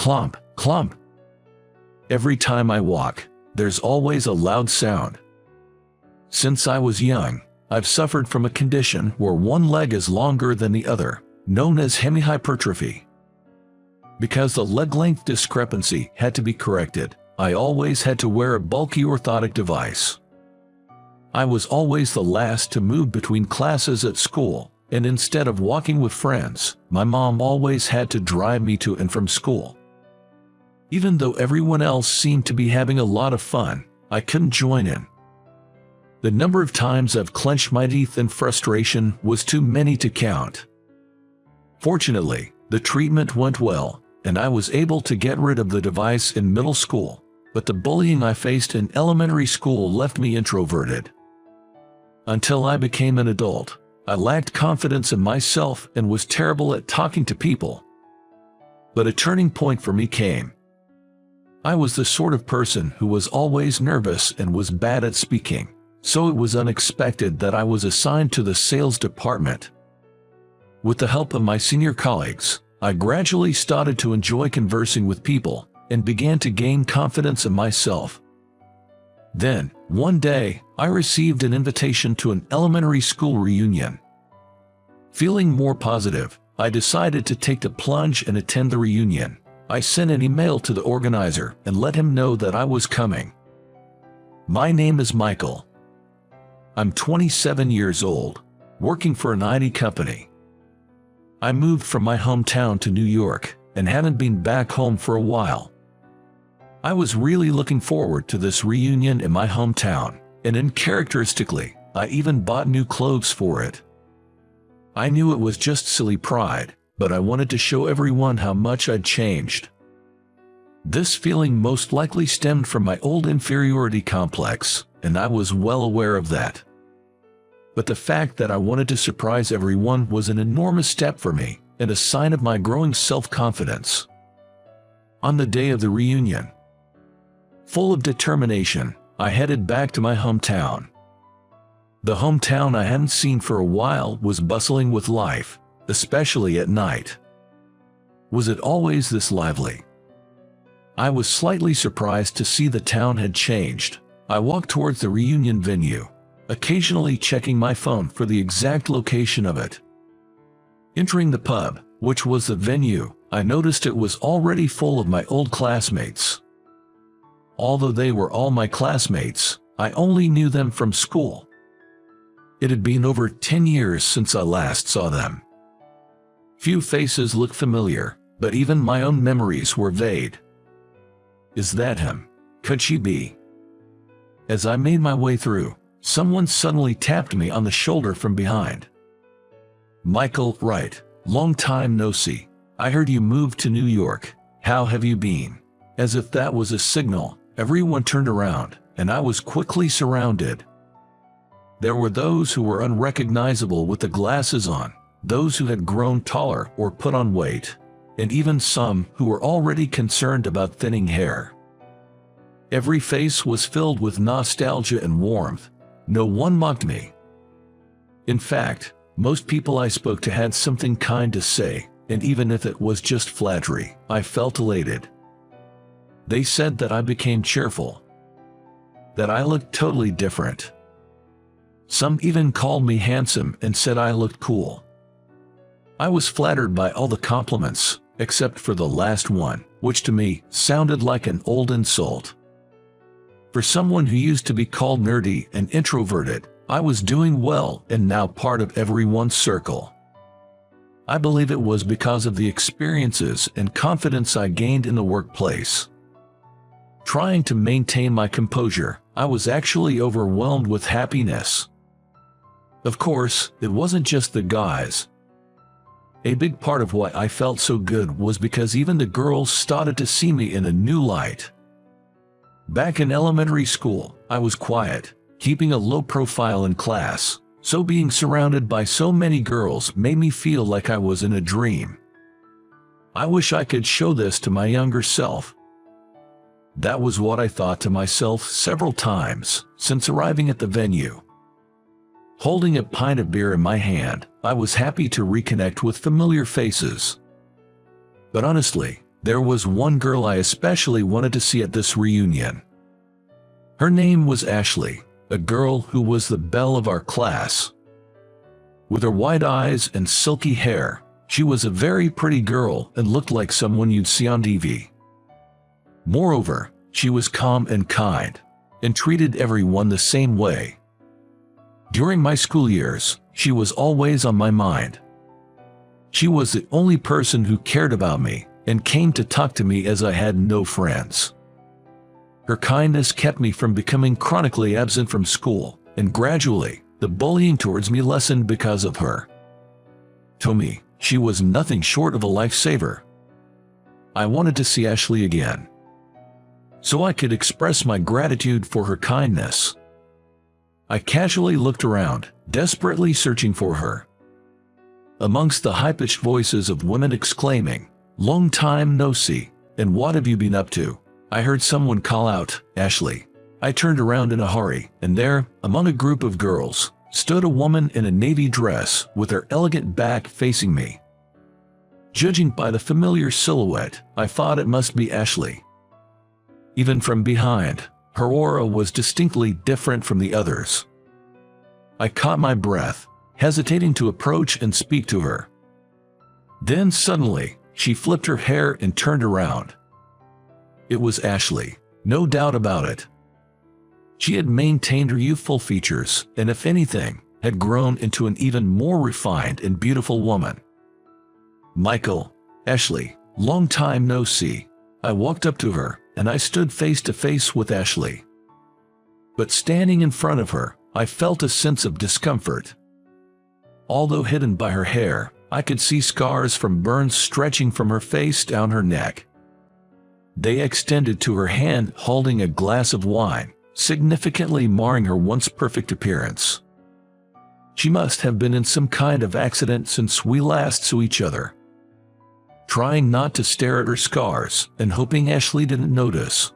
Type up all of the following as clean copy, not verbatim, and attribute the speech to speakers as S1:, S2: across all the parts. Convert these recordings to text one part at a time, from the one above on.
S1: clomp, clomp. Every time I walk, there's always a loud sound. Since I was young, I've suffered from a condition where one leg is longer than the other, known as hemihypertrophy. Because the leg length discrepancy had to be corrected, I always had to wear a bulky orthotic device. I was always the last to move between classes at school, and instead of walking with friends, my mom always had to drive me to and from school. Even though everyone else seemed to be having a lot of fun, I couldn't join in. The number of times I've clenched my teeth in frustration was too many to count. Fortunately, the treatment went well, and I was able to get rid of the device in middle school, but the bullying I faced in elementary school left me introverted. Until I became an adult, I lacked confidence in myself and was terrible at talking to people. But a turning point for me came. I was the sort of person who was always nervous and was bad at speaking, so it was unexpected that I was assigned to the sales department. With the help of my senior colleagues, I gradually started to enjoy conversing with people and began to gain confidence in myself. Then, one day, I received an invitation to an elementary school reunion. Feeling more positive, I decided to take the plunge and attend the reunion. I sent an email to the organizer and let him know that I was coming. My name is Michael. I'm 27 years old, working for an IT company. I moved from my hometown to New York and haven't been back home for a while. I was really looking forward to this reunion in my hometown, and uncharacteristically, I even bought new clothes for it. I knew it was just silly pride, but I wanted to show everyone how much I'd changed. This feeling most likely stemmed from my old inferiority complex, and I was well aware of that. But the fact that I wanted to surprise everyone was an enormous step for me, and a sign of my growing self-confidence. On the day of the reunion, full of determination, I headed back to my hometown. The hometown I hadn't seen for a while was bustling with life, especially at night. Was it always this lively? I was slightly surprised to see the town had changed. I walked towards the reunion venue, occasionally checking my phone for the exact location of it. Entering the pub, which was the venue, I noticed it was already full of my old classmates. Although they were all my classmates, I only knew them from school. It had been over 10 years since I last saw them. Few faces looked familiar, but even my own memories were vague. Is that him? Could she be? As I made my way through, someone suddenly tapped me on the shoulder from behind. Michael, right, long time no see. I heard you moved to New York. How have you been? As if that was a signal, everyone turned around, and I was quickly surrounded. There were those who were unrecognizable with the glasses on, those who had grown taller or put on weight, and even some who were already concerned about thinning hair. Every face was filled with nostalgia and warmth. No one mocked me. In fact, most people I spoke to had something kind to say, and even if it was just flattery, I felt elated. They said that I became cheerful, that I looked totally different. Some even called me handsome and said I looked cool. I was flattered by all the compliments, except for the last one, which to me sounded like an old insult. For someone who used to be called nerdy and introverted, I was doing well and now part of everyone's circle. I believe it was because of the experiences and confidence I gained in the workplace. Trying to maintain my composure, I was actually overwhelmed with happiness. Of course, it wasn't just the guys. A big part of why I felt so good was because even the girls started to see me in a new light. Back in elementary school, I was quiet, keeping a low profile in class, so being surrounded by so many girls made me feel like I was in a dream. I wish I could show this to my younger self. That was what I thought to myself several times since arriving at the venue. Holding a pint of beer in my hand, I was happy to reconnect with familiar faces. But honestly, There was one girl I especially wanted to see at this reunion. Her name was Ashley, a girl who was the belle of our class. With her wide eyes and silky hair, she was a very pretty girl and looked like someone you'd see on TV. Moreover, she was calm and kind, and treated everyone the same way. During my school years, she was always on my mind. She was the only person who cared about me and came to talk to me as I had no friends. Her kindness kept me from becoming chronically absent from school, and gradually, the bullying towards me lessened because of her. To me, she was nothing short of a lifesaver. I wanted to see Ashley again, so I could express my gratitude for her kindness. I casually looked around, desperately searching for her. Amongst the high-pitched voices of women exclaiming, "Long time no see, and what have you been up to?" I heard someone call out, "Ashley." I turned around in a hurry, and there, among a group of girls, stood a woman in a navy dress with her elegant back facing me. Judging by the familiar silhouette, I thought it must be Ashley. Even from behind, her aura was distinctly different from the others. I caught my breath, hesitating to approach and speak to her. Then suddenly, she flipped her hair and turned around. It was Ashley, no doubt about it. She had maintained her youthful features and, if anything, had grown into an even more refined and beautiful woman. "Michael, Ashley, long time no see." I walked up to her, and I stood face to face with Ashley. But standing in front of her, I felt a sense of discomfort. Although hidden by her hair, I could see scars from burns stretching from her face down her neck. They extended to her hand holding a glass of wine, significantly marring her once perfect appearance. She must have been in some kind of accident since we last saw each other. Trying not to stare at her scars and hoping Ashley didn't notice,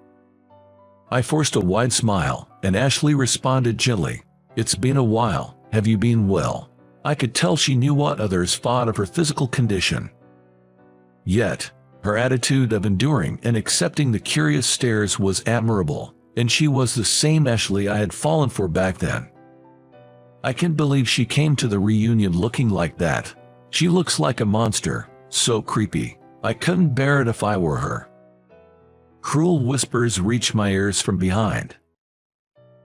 S1: I forced a wide smile, and Ashley responded gently, "It's been a while, have you been well?" I could tell she knew what others thought of her physical condition. Yet, her attitude of enduring and accepting the curious stares was admirable, and she was the same Ashley I had fallen for back then. I can't believe she came to the reunion looking like that. She looks like a monster, so creepy. I couldn't bear it if I were her. Cruel whispers reached my ears from behind.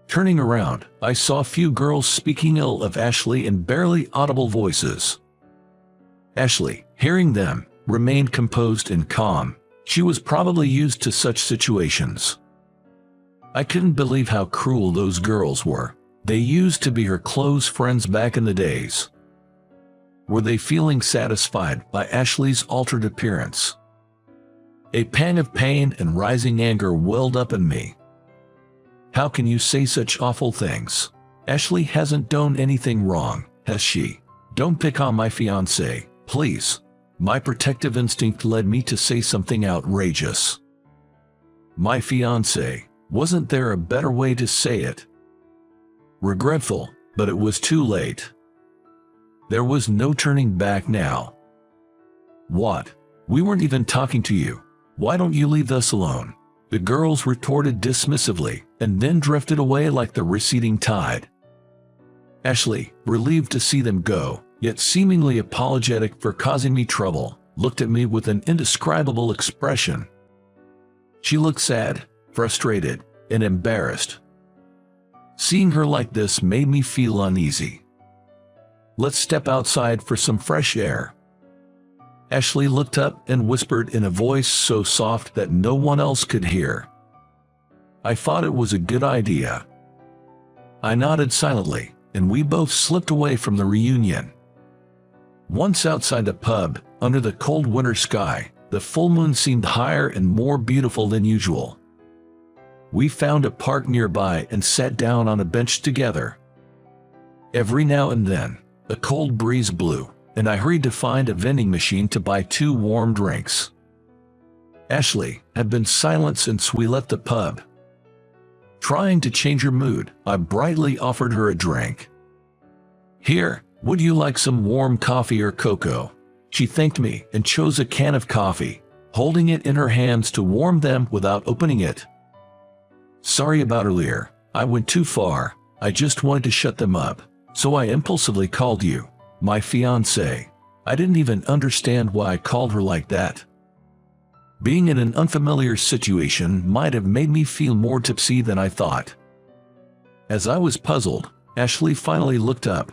S1: Turning around, I saw a few girls speaking ill of Ashley in barely audible voices. Ashley, hearing them, remained composed and calm. She was probably used to such situations. I couldn't believe how cruel those girls were. They used to be her close friends back in the days. Were they feeling satisfied by Ashley's altered appearance? A pang of pain and rising anger welled up in me. How can you say such awful things? Ashley hasn't done anything wrong, has she? Don't pick on my fiancé, please. My protective instinct led me to say something outrageous. My fiancé. Wasn't there a better way to say it? Regretful, but it was too late. There was no turning back now. What? We weren't even talking to you. Why don't you leave us alone? The girls retorted dismissively, and then drifted away like the receding tide. Ashley, relieved to see them go, yet seemingly apologetic for causing me trouble, looked at me with an indescribable expression. She looked sad, frustrated, and embarrassed. Seeing her like this made me feel uneasy. "Let's step outside for some fresh air." Ashley looked up and whispered in a voice so soft that no one else could hear. I thought it was a good idea. I nodded silently, and we both slipped away from the reunion. Once outside the pub, under the cold winter sky, the full moon seemed higher and more beautiful than usual. We found a park nearby and sat down on a bench together. Every now and then, a cold breeze blew, and I hurried to find a vending machine to buy 2 warm drinks. Ashley had been silent since we left the pub. Trying to change her mood, I brightly offered her a drink. "Here, would you like some warm coffee or cocoa?" She thanked me and chose a can of coffee, holding it in her hands to warm them without opening it. Sorry about earlier. I went too far. I just wanted to shut them up, so I impulsively called you my fiancé. I didn't even understand why I called her like that. Being in an unfamiliar situation might have made me feel more tipsy than I thought. As I was puzzled, Ashley finally looked up.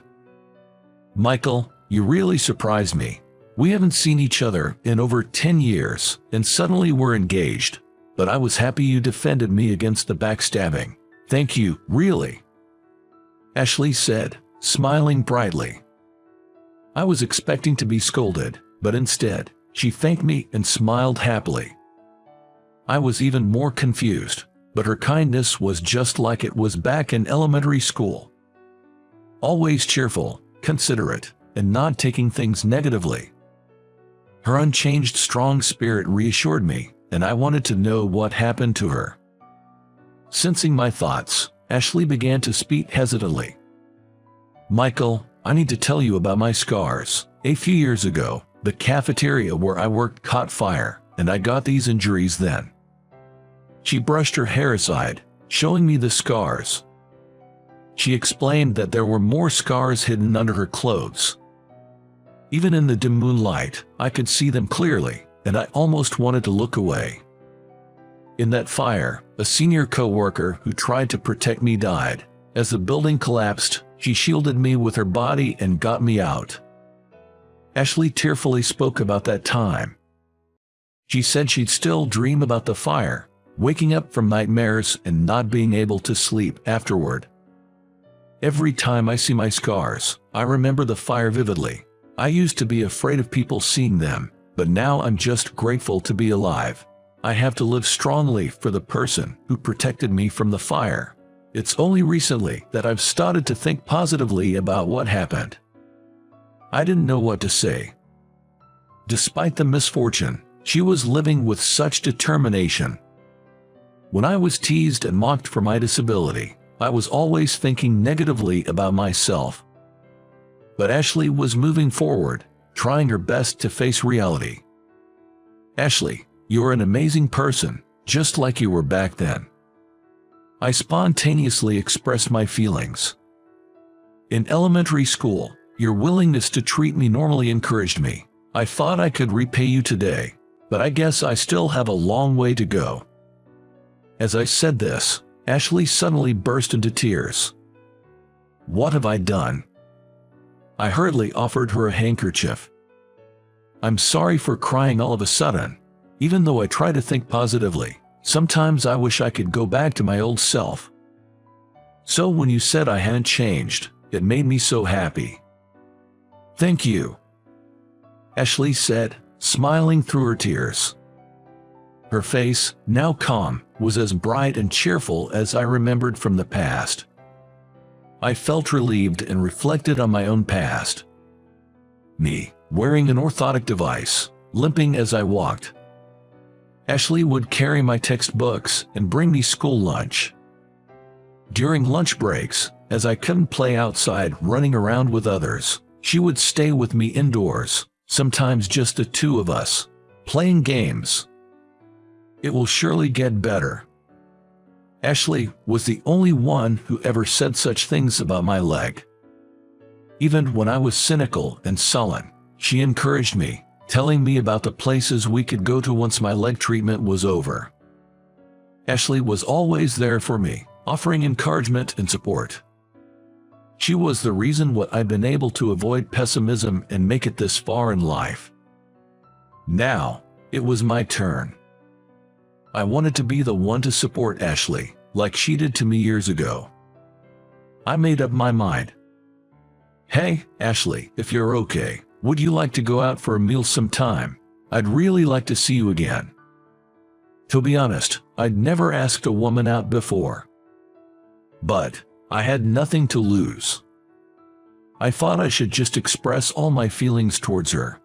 S1: Michael, you really surprised me. We haven't seen each other in over 10 years, and suddenly we're engaged. But I was happy you defended me against the backstabbing. Thank you, really. Ashley said, smiling brightly. I was expecting to be scolded, but instead, she thanked me and smiled happily. I was even more confused, but her kindness was just like it was back in elementary school. Always cheerful, considerate, and not taking things negatively. Her unchanged strong spirit reassured me, and I wanted to know what happened to her. Sensing my thoughts, Ashley began to speak hesitantly. Michael, I need to tell you about my scars. A few years ago, the cafeteria where I worked caught fire, and I got these injuries then. She brushed her hair aside, showing me the scars. She explained that there were more scars hidden under her clothes. Even in the dim moonlight, I could see them clearly, and I almost wanted to look away. In that fire, a senior co-worker who tried to protect me died. As the building collapsed, she shielded me with her body and got me out. Ashley tearfully spoke about that time. She said she'd still dream about the fire, waking up from nightmares and not being able to sleep afterward. Every time I see my scars, I remember the fire vividly. I used to be afraid of people seeing them, but now I'm just grateful to be alive. I have to live strongly for the person who protected me from the fire. It's only recently that I've started to think positively about what happened. I didn't know what to say. Despite the misfortune, she was living with such determination. When I was teased and mocked for my disability, I was always thinking negatively about myself. But Ashley was moving forward, trying her best to face reality. Ashley, you're an amazing person, just like you were back then. I spontaneously expressed my feelings. In elementary school, your willingness to treat me normally encouraged me. I thought I could repay you today, but I guess I still have a long way to go. As I said this, Ashley suddenly burst into tears. What have I done? I hurriedly offered her a handkerchief. I'm sorry for crying all of a sudden. Even though I try to think positively, sometimes I wish I could go back to my old self. So when you said I hadn't changed, it made me so happy. Thank you, Ashley said, smiling through her tears. Her face, now calm, was as bright and cheerful as I remembered from the past. I felt relieved and reflected on my own past. Me, wearing an orthotic device, limping as I walked. Ashley would carry my textbooks and bring me school lunch. During lunch breaks, as I couldn't play outside running around with others, she would stay with me indoors, sometimes just the two of us, playing games. It will surely get better. Ashley was the only one who ever said such things about my leg. Even when I was cynical and sullen, she encouraged me, telling me about the places we could go to once my leg treatment was over. Ashley was always there for me, offering encouragement and support. She was the reason why I've been able to avoid pessimism and make it this far in life. Now, it was my turn. I wanted to be the one to support Ashley, like she did to me years ago. I made up my mind. Hey, Ashley, if you're okay, would you like to go out for a meal sometime? I'd really like to see you again. To be honest, I'd never asked a woman out before. But I had nothing to lose. I thought I should just express all my feelings towards her.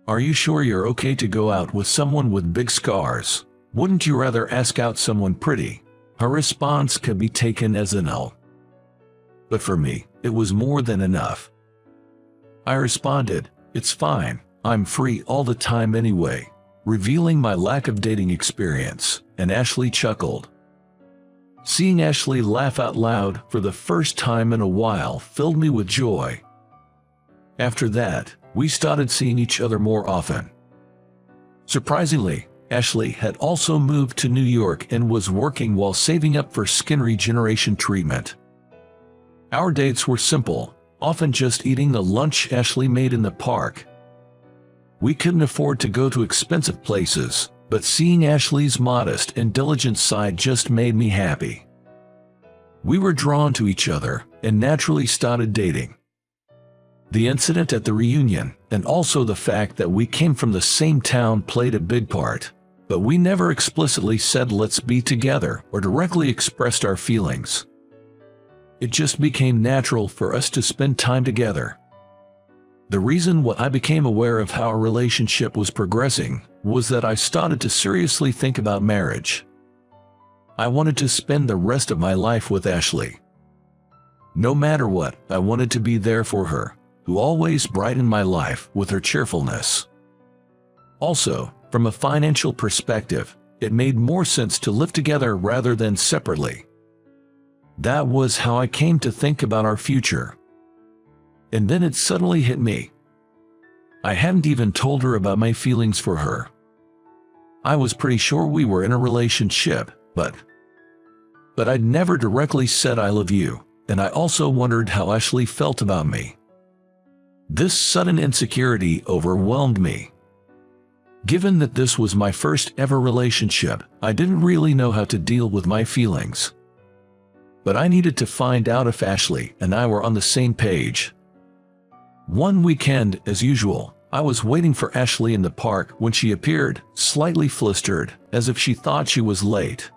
S1: Are you sure you're okay to go out with someone with big scars? Wouldn't you rather ask out someone pretty? Her response could be taken as a no. But for me, it was more than enough. I responded, it's fine, I'm free all the time anyway. revealing my lack of dating experience, and Ashley chuckled. Seeing Ashley laugh out loud for the first time in a while filled me with joy. After that, we started seeing each other more often. Surprisingly, Ashley had also moved to New York and was working while saving up for skin regeneration treatment. Our dates were simple, often just eating the lunch Ashley made in the park. We couldn't afford to go to expensive places, but seeing Ashley's modest and diligent side just made me happy. We were drawn to each other and naturally started dating. The incident at the reunion, and also the fact that we came from the same town, played a big part, but we never explicitly said let's be together or directly expressed our feelings. It just became natural for us to spend time together. The reason why I became aware of how our relationship was progressing was that I started to seriously think about marriage. I wanted to spend the rest of my life with Ashley. No matter what, I wanted to be there for her, who always brightened my life with her cheerfulness. Also, from a financial perspective, it made more sense to live together rather than separately. That was how I came to think about our future. And then it suddenly hit me. I hadn't even told her about my feelings for her. I was pretty sure we were in a relationship, but I'd never directly said I love you, and I also wondered how Ashley felt about me. This sudden insecurity overwhelmed me. Given that this was my first ever relationship, I didn't really know how to deal with my feelings. But I needed to find out if Ashley and I were on the same page. One weekend, as usual, I was waiting for Ashley in the park when she appeared, slightly flustered, as if she thought she was late.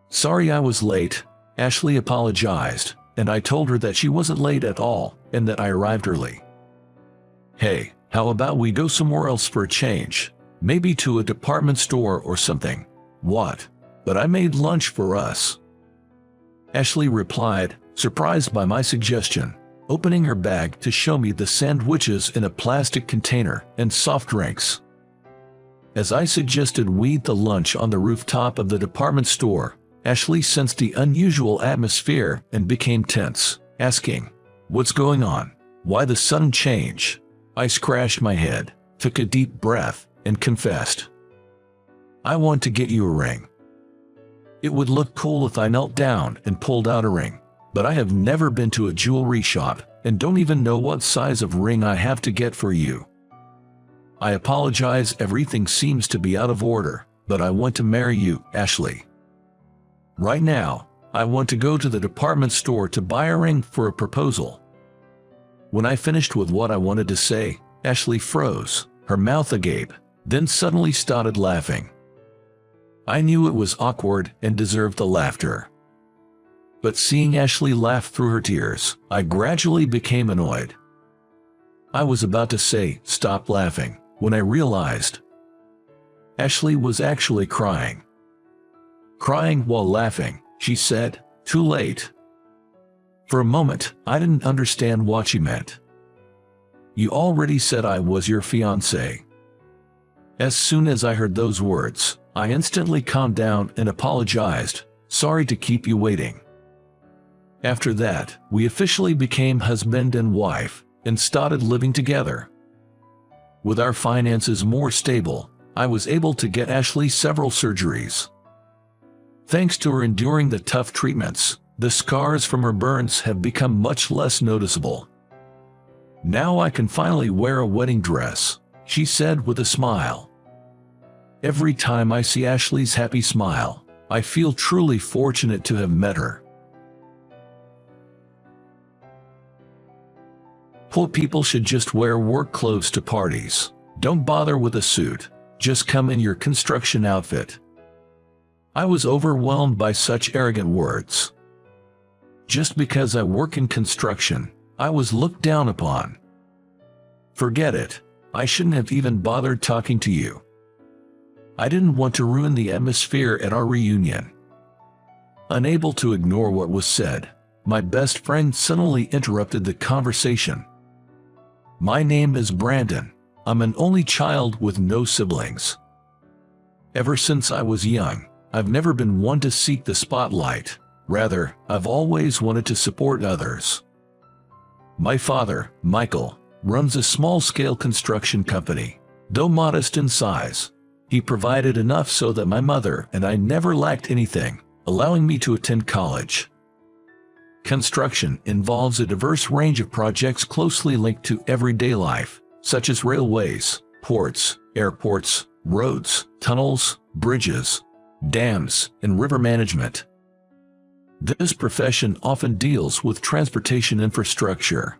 S1: "Sorry I was late," Ashley apologized, and I told her that she wasn't late at all and that I arrived early. "Hey, how about we go somewhere else for a change? Maybe to a department store or something." "What? But I made lunch for us," Ashley replied, surprised by my suggestion, opening her bag to show me the sandwiches in a plastic container and soft drinks. As I suggested we eat the lunch on the rooftop of the department store, Ashley sensed the unusual atmosphere and became tense, asking, "What's going on? Why the sudden change?" I scratched my head, took a deep breath, and confessed, "I want to get you a ring. It would look cool if I knelt down and pulled out a ring, but I have never been to a jewelry shop and don't even know what size of ring I have to get for you. I apologize, everything seems to be out of order, but I want to marry you, Ashley. Right now, I want to go to the department store to buy a ring for a proposal." When I finished with what I wanted to say, Ashley froze, her mouth agape, then suddenly started laughing. I knew it was awkward and deserved the laughter. But seeing Ashley laugh through her tears, I gradually became annoyed. I was about to say, "Stop laughing," when I realized Ashley was actually crying. Crying while laughing, she said, "Too late." For a moment, I didn't understand what she meant. "You already said I was your fiancé." As soon as I heard those words, I instantly calmed down and apologized, "Sorry to keep you waiting." After that, we officially became husband and wife, and started living together. With our finances more stable, I was able to get Ashley several surgeries. Thanks to her enduring the tough treatments, the scars from her burns have become much less noticeable. "Now I can finally wear a wedding dress," she said with a smile. Every time I see Ashley's happy smile, I feel truly fortunate to have met her. Poor people should just wear work clothes to parties. Don't bother with a suit, just come in your construction outfit. I was overwhelmed by such arrogant words. Just because I work in construction, I was looked down upon. Forget it, I shouldn't have even bothered talking to you. I didn't want to ruin the atmosphere at our reunion. Unable to ignore what was said, my best friend suddenly interrupted the conversation. "My name is Brandon. I'm an only child with no siblings. Ever since I was young, I've never been one to seek the spotlight. Rather, I've always wanted to support others. My father, Michael, runs a small-scale construction company. Though modest in size, he provided enough so that my mother and I never lacked anything, allowing me to attend college. Construction involves a diverse range of projects closely linked to everyday life, such as railways, ports, airports, roads, tunnels, bridges, dams, and river management. This profession often deals with transportation infrastructure.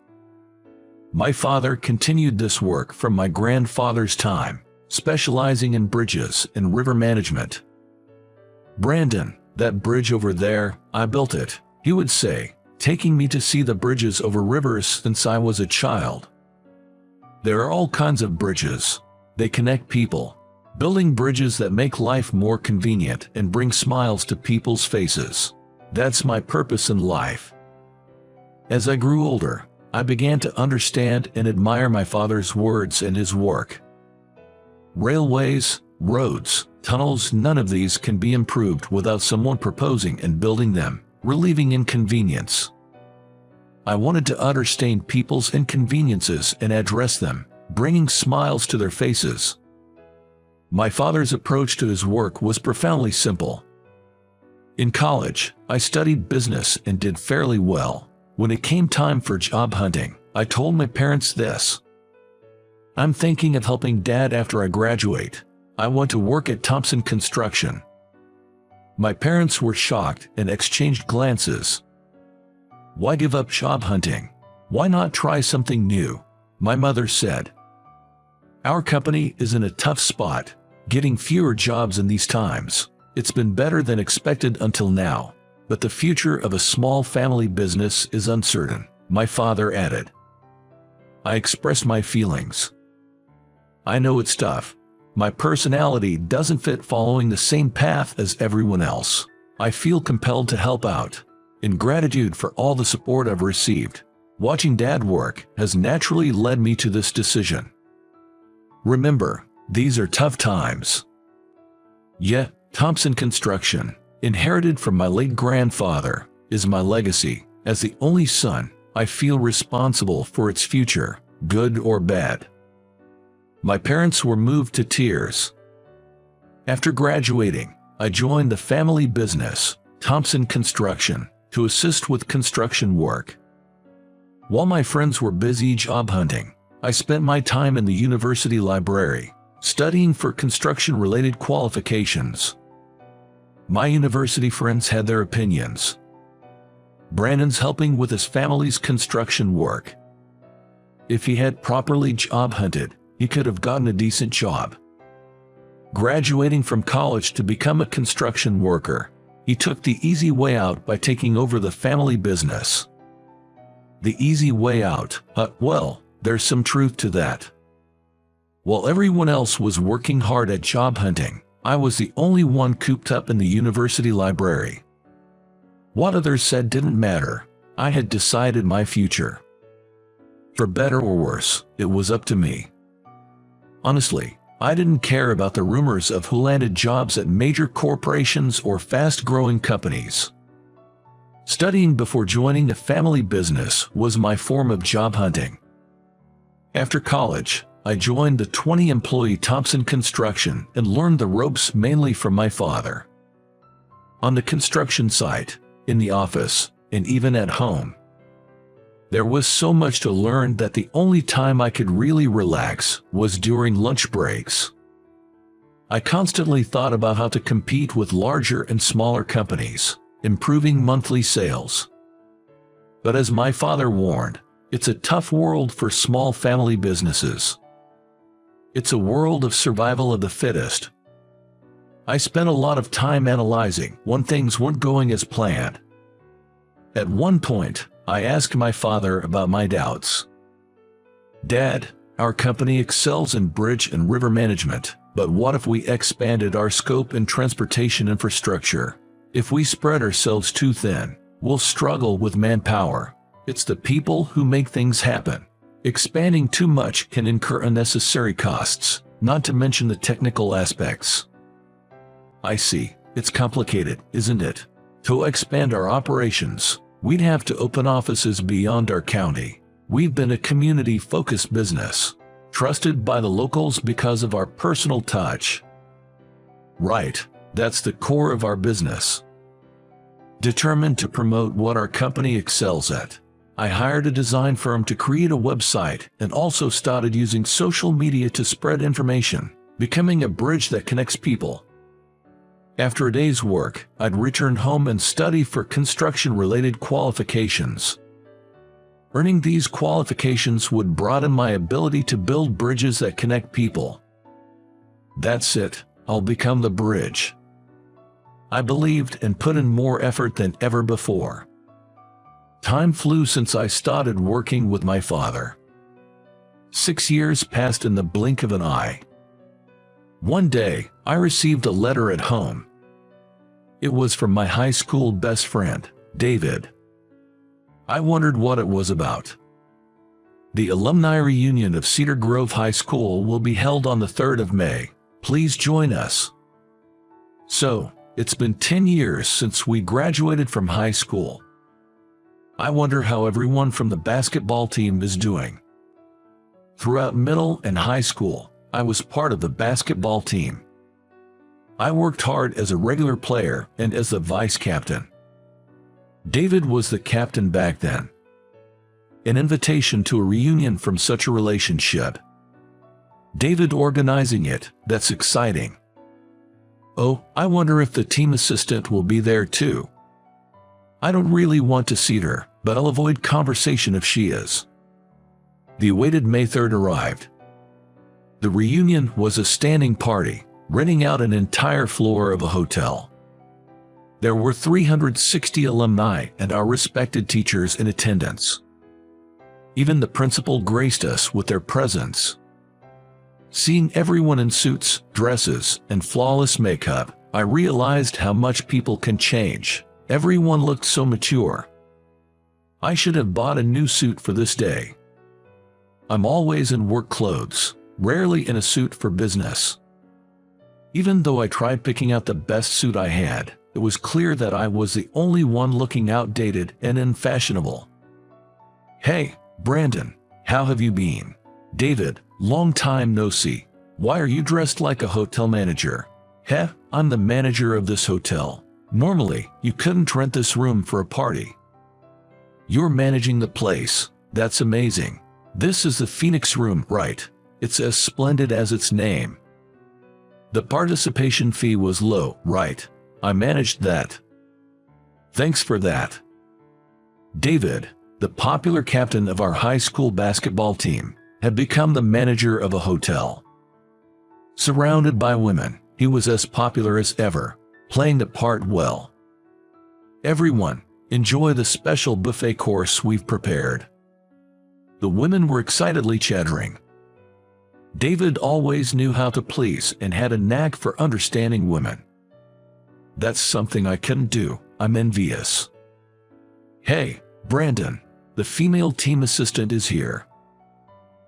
S1: My father continued this work from my grandfather's time, specializing in bridges and river management. "Brandon, that bridge over there, I built it," he would say, taking me to see the bridges over rivers since I was a child. There are all kinds of bridges. They connect people, building bridges that make life more convenient and bring smiles to people's faces. That's my purpose in life. As I grew older, I began to understand and admire my father's words and his work. Railways, roads, tunnels, none of these can be improved without someone proposing and building them, relieving inconvenience. I wanted to understand people's inconveniences and address them, bringing smiles to their faces. My father's approach to his work was profoundly simple. In college, I studied business and did fairly well. When it came time for job hunting, I told my parents this: "I'm thinking of helping Dad after I graduate. I want to work at Thompson Construction." My parents were shocked and exchanged glances. "Why give up job hunting? Why not try something new?" My mother said. "Our company is in a tough spot, getting fewer jobs in these times. It's been better than expected until now, but the future of a small family business is uncertain," my father added. I expressed my feelings. "I know it's tough. My personality doesn't fit following the same path as everyone else. I feel compelled to help out. In gratitude for all the support I've received, watching Dad work has naturally led me to this decision." Remember, these are tough times. Yet, Thompson Construction, inherited from my late grandfather, is my legacy. As the only son, I feel responsible for its future, good or bad. My parents were moved to tears. After graduating, I joined the family business, Thompson Construction, to assist with construction work. While my friends were busy job hunting, I spent my time in the university library, studying for construction-related qualifications. My university friends had their opinions. Brandon's helping with his family's construction work. If he had properly job hunted, he could have gotten a decent job. Graduating from college to become a construction worker, he took the easy way out by taking over the family business. The easy way out, well, there's some truth to that. While everyone else was working hard at job hunting, I was the only one cooped up in the university library. What others said didn't matter. I had decided my future. For better or worse, it was up to me. Honestly, I didn't care about the rumors of who landed jobs at major corporations or fast-growing companies. Studying before joining a family business was my form of job hunting. After college, I joined the 20-employee Thompson Construction and learned the ropes mainly from my father. On the construction site, in the office, and even at home, there was so much to learn that the only time I could really relax was during lunch breaks. I constantly thought about how to compete with larger and smaller companies, improving monthly sales. But as my father warned, it's a tough world for small family businesses. It's a world of survival of the fittest. I spent a lot of time analyzing when things weren't going as planned. At one point, I asked my father about my doubts. "Dad, our company excels in bridge and river management, but what if we expanded our scope in transportation infrastructure? If we spread ourselves too thin, we'll struggle with manpower. It's the people who make things happen. Expanding too much can incur unnecessary costs, not to mention the technical aspects." I see. It's complicated, isn't it? To expand our operations, we'd have to open offices beyond our county. We've been a community-focused business, trusted by the locals because of our personal touch. Right, that's the core of our business. Determined to promote what our company excels at, I hired a design firm to create a website and also started using social media to spread information, becoming a bridge that connects people. After a day's work, I'd return home and study for construction-related qualifications. Earning these qualifications would broaden my ability to build bridges that connect people. That's it, I'll become the bridge. I believed and put in more effort than ever before. Time flew since I started working with my father. 6 years passed in the blink of an eye. One day, I received a letter at home. It was from my high school best friend, David. I wondered what it was about. The alumni reunion of Cedar Grove High School will be held on the 3rd of May. Please join us. So, it's been 10 years since we graduated from high school. I wonder how everyone from the basketball team is doing. Throughout middle and high school, I was part of the basketball team. I worked hard as a regular player and as the vice captain. David was the captain back then. An invitation to a reunion from such a relationship. David organizing it, that's exciting. Oh, I wonder if the team assistant will be there too. I don't really want to see her, but I'll avoid conversation if she is. The awaited May 3rd arrived. The reunion was a standing party, renting out an entire floor of a hotel. There were 360 alumni and our respected teachers in attendance. Even the principal graced us with their presence. Seeing everyone in suits, dresses, and flawless makeup, I realized how much people can change. Everyone looked so mature. I should have bought a new suit for this day. I'm always in work clothes, rarely in a suit for business. Even though I tried picking out the best suit I had, it was clear that I was the only one looking outdated and unfashionable. Hey, Brandon, how have you been? David, long time no see. Why are you dressed like a hotel manager? Heh, I'm the manager of this hotel. Normally, you couldn't rent this room for a party. You're managing the place. That's amazing. This is the Phoenix Room, right? It's as splendid as its name. The participation fee was low, right? I managed that. Thanks for that. David, the popular captain of our high school basketball team, had become the manager of a hotel. Surrounded by women, he was as popular as ever, playing the part well. Everyone, enjoy the special buffet course we've prepared. The women were excitedly chattering. David always knew how to please and had a knack for understanding women. That's something I couldn't do. I'm envious. Hey, Brandon, the female team assistant is here.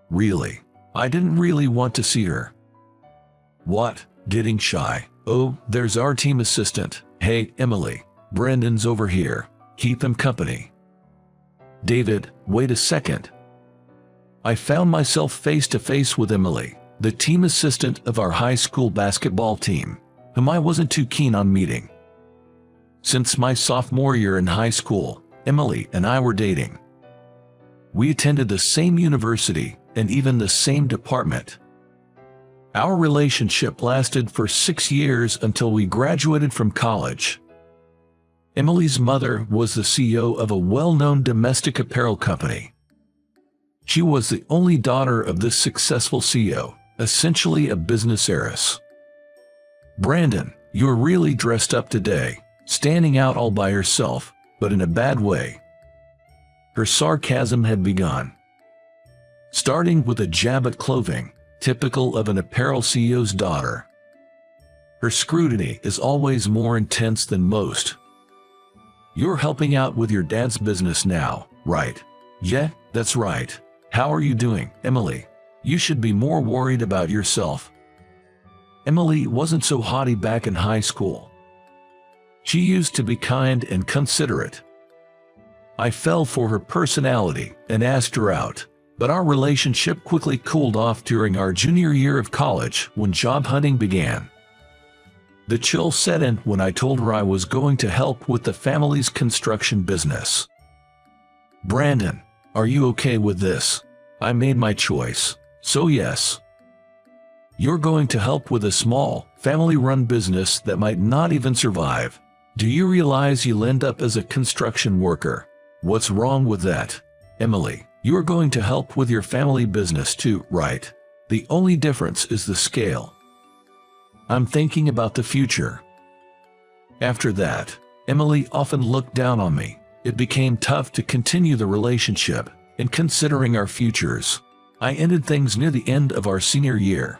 S1: Really? I didn't really want to see her. What? Getting shy? Oh, there's our team assistant. Hey, Emily, Brandon's over here. Keep him company. David, wait a second. I found myself face to face with Emily, the team assistant of our high school basketball team, whom I wasn't too keen on meeting. Since my sophomore year in high school, Emily and I were dating. We attended the same university and even the same department. Our relationship lasted for 6 years until we graduated from college. Emily's mother was the CEO of a well-known domestic apparel company. She was the only daughter of this successful CEO, essentially a business heiress. Brandon, you're really dressed up today, standing out all by yourself, but in a bad way. Her sarcasm had begun. Starting with a jab at clothing, typical of an apparel CEO's daughter. Her scrutiny is always more intense than most. You're helping out with your dad's business now, right? Yeah, that's right. How are you doing, Emily? You should be more worried about yourself. Emily wasn't so haughty back in high school. She used to be kind and considerate. I fell for her personality and asked her out, but our relationship quickly cooled off during our junior year of college when job hunting began. The chill set in when I told her I was going to help with the family's construction business. "Brandon, are you okay with this? I made my choice, so yes. You're going to help with a small, family-run business that might not even survive. Do you realize you'll end up as a construction worker? What's wrong with that? Emily, you're going to help with your family business too, right? The only difference is the scale. I'm thinking about the future." After that, Emily often looked down on me. It became tough to continue the relationship, and considering our futures, I ended things near the end of our senior year.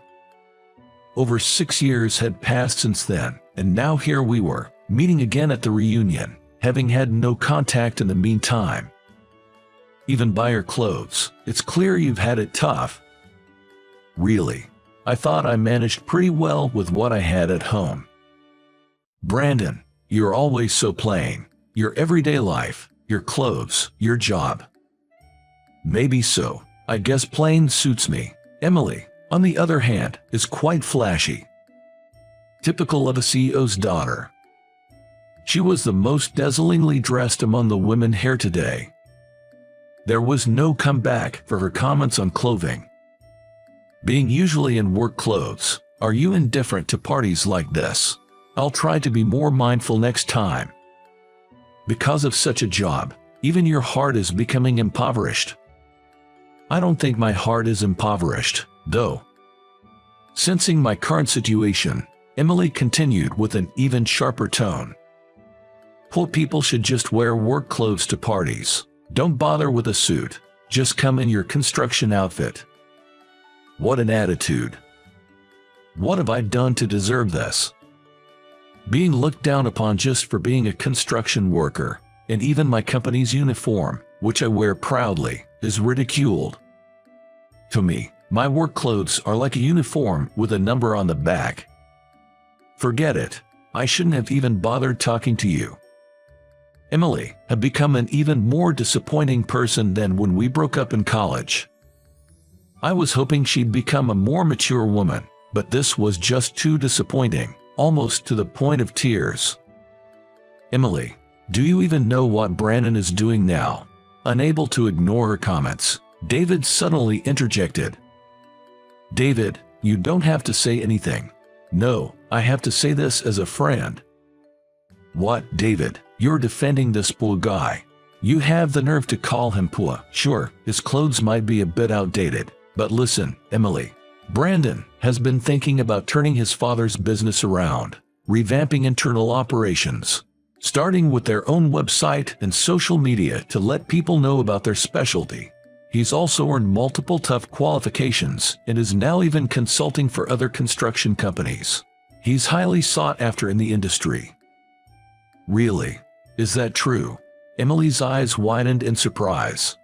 S1: Over 6 years had passed since then, and now here we were, meeting again at the reunion, having had no contact in the meantime. Even by your clothes, it's clear you've had it tough. Really, I thought I managed pretty well with what I had at home. Brandon, you're always so plain. Your everyday life, your clothes, your job. Maybe so, I guess plain suits me. Emily, on the other hand, is quite flashy. Typical of a CEO's daughter. She was the most dazzlingly dressed among the women here today. There was no comeback for her comments on clothing. Being usually in work clothes, are you indifferent to parties like this? I'll try to be more mindful next time. Because of such a job, even your heart is becoming impoverished. I don't think my heart is impoverished, though. Sensing my current situation, Emily continued with an even sharper tone. Poor people should just wear work clothes to parties. Don't bother with a suit, just come in your construction outfit. What an attitude. What have I done to deserve this? Being looked down upon just for being a construction worker, and even my company's uniform, which I wear proudly, is ridiculed. To me, my work clothes are like a uniform with a number on the back. Forget it, I shouldn't have even bothered talking to you. Emily had become an even more disappointing person than when we broke up in college. I was hoping she'd become a more mature woman, but this was just too disappointing, almost to the point of tears. Emily, do you even know what Brandon is doing now? Unable to ignore her comments, David suddenly interjected. David, you don't have to say anything. No, I have to say this as a friend. What, David, you're defending this poor guy. You have the nerve to call him poor. Sure, his clothes might be a bit outdated, but listen, Emily. Brandon has been thinking about turning his father's business around, revamping internal operations, starting with their own website and social media to let people know about their specialty. He's also earned multiple tough qualifications and is now even consulting for other construction companies. He's highly sought after in the industry. Really? Is that true? Emily's eyes widened in surprise.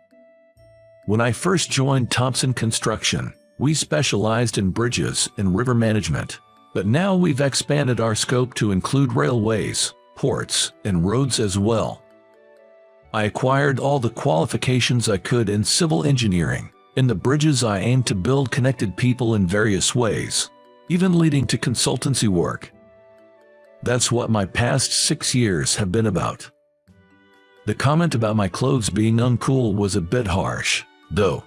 S1: When I first joined Thompson Construction, we specialized in bridges and river management, but now we've expanded our scope to include railways, ports, and roads as well. I acquired all the qualifications I could in civil engineering. In the bridges I aim to build connected people in various ways, even leading to consultancy work. That's what my past 6 years have been about. The comment about my clothes being uncool was a bit harsh, though.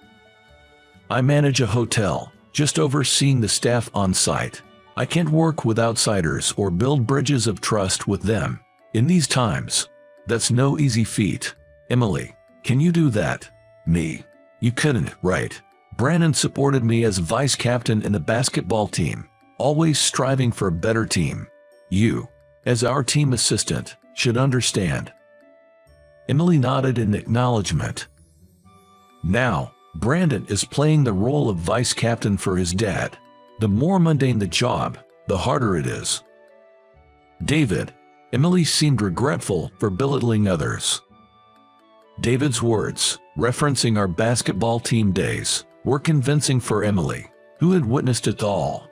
S1: I manage a hotel, just overseeing the staff on site. I can't work with outsiders or build bridges of trust with them. In these times, that's no easy feat. Emily, can you do that? Me? You couldn't, right? Brandon supported me as vice captain in the basketball team, always striving for a better team. You, as our team assistant, should understand. Emily nodded in acknowledgement. Now, Brandon is playing the role of vice captain for his dad. The more mundane the job, the harder it is. David, Emily seemed regretful for belittling others. David's words, referencing our basketball team days, were convincing for Emily, who had witnessed it all.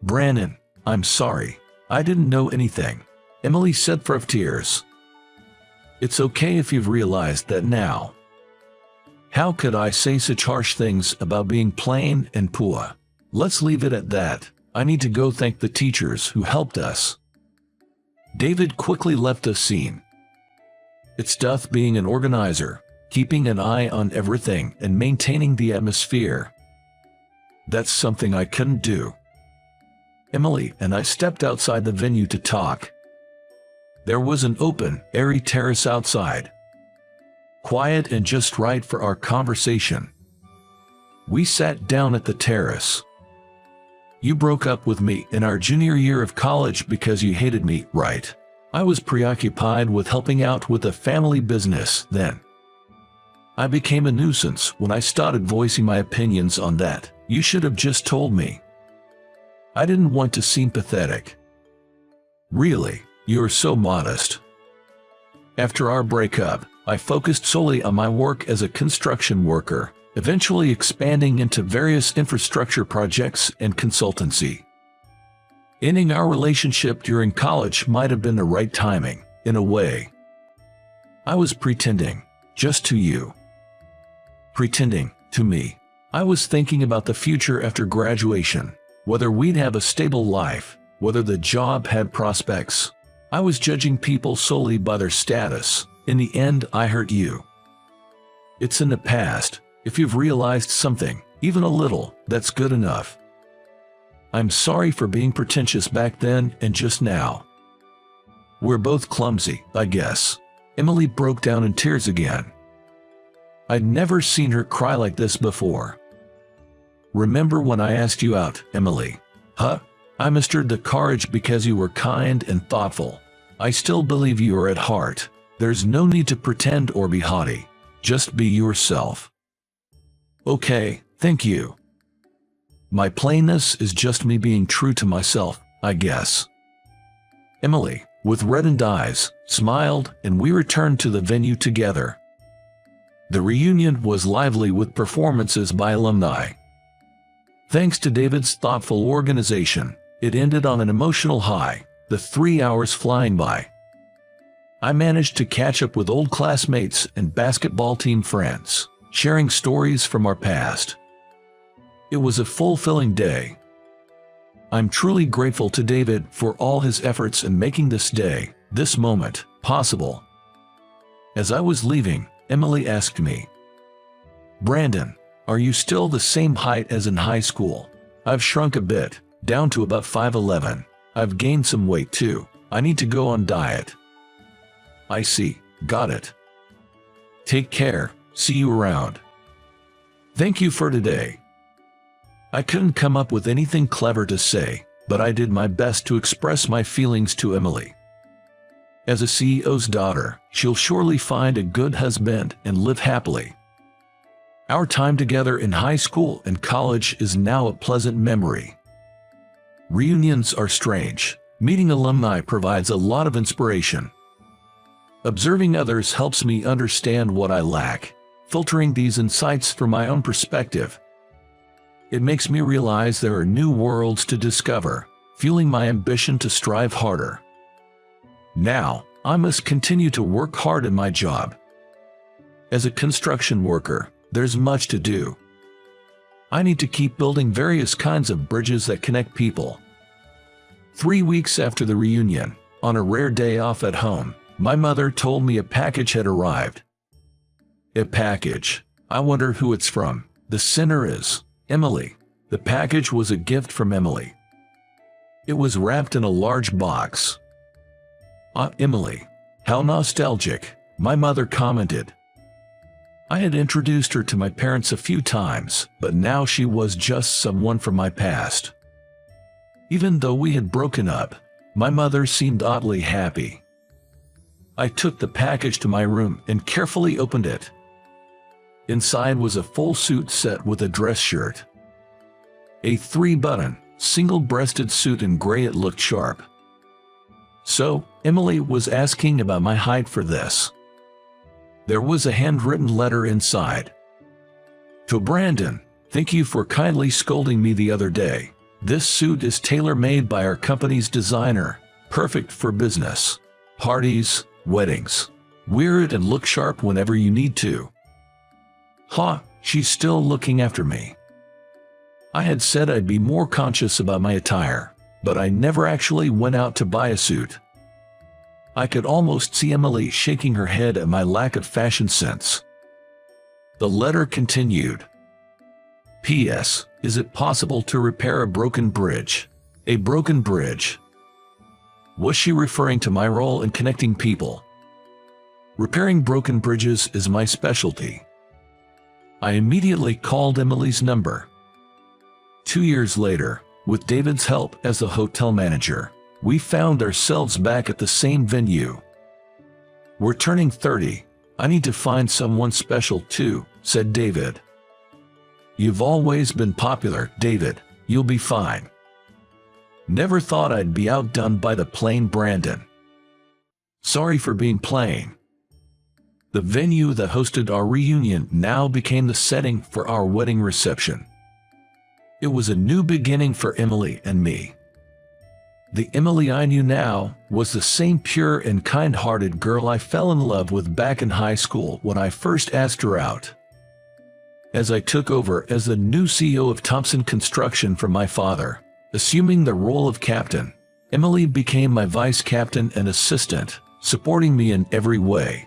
S1: Brandon, I'm sorry. I didn't know anything, Emily said through tears. It's okay if you've realized that now. How could I say such harsh things about being plain and poor? Let's leave it at that. I need to go thank the teachers who helped us. David quickly left the scene. It's tough being an organizer, keeping an eye on everything and maintaining the atmosphere. That's something I couldn't do. Emily and I stepped outside the venue to talk. There was an open, airy terrace outside. Quiet and just right for our conversation. We sat down at the terrace. You broke up with me in our junior year of college because you hated me, right? I was preoccupied with helping out with a family business then. I became a nuisance when I started voicing my opinions on that. You should have just told me. I didn't want to seem pathetic. Really, you're so modest. After our breakup, I focused solely on my work as a construction worker, eventually expanding into various infrastructure projects and consultancy. Ending our relationship during college might have been the right timing, in a way. I was pretending, just to you. Pretending, to me. I was thinking about the future after graduation, whether we'd have a stable life, whether the job had prospects. I was judging people solely by their status. In the end, I hurt you. It's in the past. If you've realized something, even a little, that's good enough. I'm sorry for being pretentious back then and just now. We're both clumsy, I guess. Emily broke down in tears again. I'd never seen her cry like this before. Remember when I asked you out, Emily? Huh? I mustered the courage because you were kind and thoughtful. I still believe you are at heart. There's no need to pretend or be haughty. Just be yourself. Okay, thank you. My plainness is just me being true to myself, I guess. Emily, with reddened eyes, smiled, and we returned to the venue together. The reunion was lively with performances by alumni. Thanks to David's thoughtful organization, it ended on an emotional high, the 3 hours flying by. I managed to catch up with old classmates and basketball team friends, sharing stories from our past. It was a fulfilling day. I'm truly grateful to David for all his efforts in making this day, this moment, possible. As I was leaving, Emily asked me, Brandon, are you still the same height as in high school? I've shrunk a bit, down to about 5'11". I've gained some weight too. I need to go on diet. I see, got it. Take care, see you around. Thank you for today. I couldn't come up with anything clever to say, but I did my best to express my feelings to Emily. As a CEO's daughter, she'll surely find a good husband and live happily. Our time together in high school and college is now a pleasant memory. Reunions are strange. Meeting alumni provides a lot of inspiration. Observing others helps me understand what I lack, filtering these insights from my own perspective. It makes me realize there are new worlds to discover, fueling my ambition to strive harder. Now, I must continue to work hard in my job. As a construction worker, there's much to do. I need to keep building various kinds of bridges that connect people. 3 weeks after the reunion, on a rare day off at home, my mother told me a package had arrived. A package. I wonder who it's from. The sender is Emily. The package was a gift from Emily. It was wrapped in a large box. Ah, Emily. How nostalgic, my mother commented. I had introduced her to my parents a few times, but now she was just someone from my past. Even though we had broken up, my mother seemed oddly happy. I took the package to my room and carefully opened it. Inside was a full suit set with a dress shirt. A 3-button, single-breasted suit in gray. It looked sharp. So, Emily was asking about my height for this. There was a handwritten letter inside. To Brandon, thank you for kindly scolding me the other day. This suit is tailor-made by our company's designer, perfect for business, parties, weddings. Wear it and look sharp whenever you need to." Ha, she's still looking after me. I had said I'd be more conscious about my attire, but I never actually went out to buy a suit. I could almost see Emily shaking her head at my lack of fashion sense. The letter continued. "P.S. Is it possible to repair a broken bridge?" A broken bridge? Was she referring to my role in connecting people? Repairing broken bridges is my specialty. I immediately called Emily's number. 2 years later, with David's help as the hotel manager, we found ourselves back at the same venue. "We're turning 30. I need to find someone special too," said David. "You've always been popular, David. You'll be fine." Never thought I'd be outdone by the plain Brandon. Sorry for being plain. The venue that hosted our reunion now became the setting for our wedding reception. It was a new beginning for Emily and me. The Emily I knew now was the same pure and kind-hearted girl I fell in love with back in high school when I first asked her out. As I took over as the new CEO of Thompson Construction from my father, assuming the role of captain, Emily became my vice captain and assistant, supporting me in every way.